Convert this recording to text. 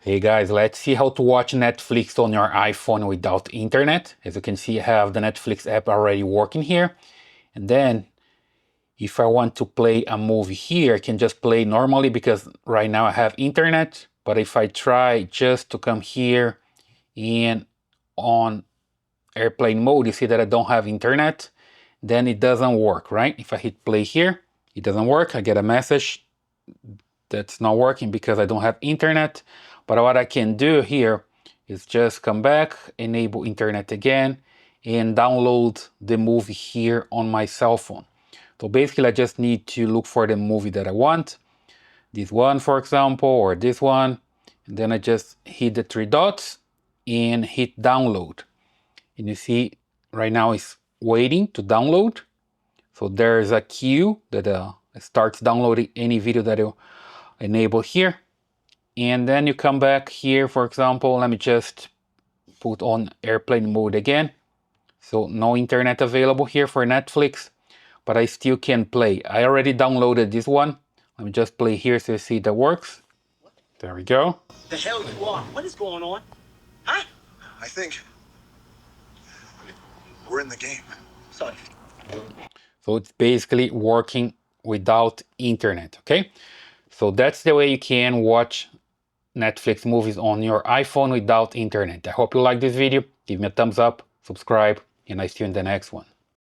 Hey guys, let's see how to watch Netflix on your iPhone without internet. As you can see, I have the Netflix app already working here. And then if I want to play a movie here, I can just play normally because right now I have internet. But if I try just to come here and on airplane mode, you see that I don't have internet, then it doesn't work, right? If I hit play here, it doesn't work. I get a message that's not working because I don't have internet. But what I can do here is just come back, enable internet again, and download the movie here on my cell phone. So basically I just need to look for the movie that I want. This one, for example, or this one. And then I just hit the three dots and hit download. And you see right now it's waiting to download. So there's a queue that starts downloading any video that you enable here. And then you come back here, for example, let me just put on airplane mode again. So no internet available here for Netflix, but I still can play. I already downloaded this one. Let me just play here so you see that works. There we go. The hell you are? What is going on? Huh? I think we're in the game. Sorry. So it's basically working without internet, okay? So that's the way you can watch Netflix movies on your iPhone without internet. I hope you like this video. Give me a thumbs up, subscribe, and I see you in the next one.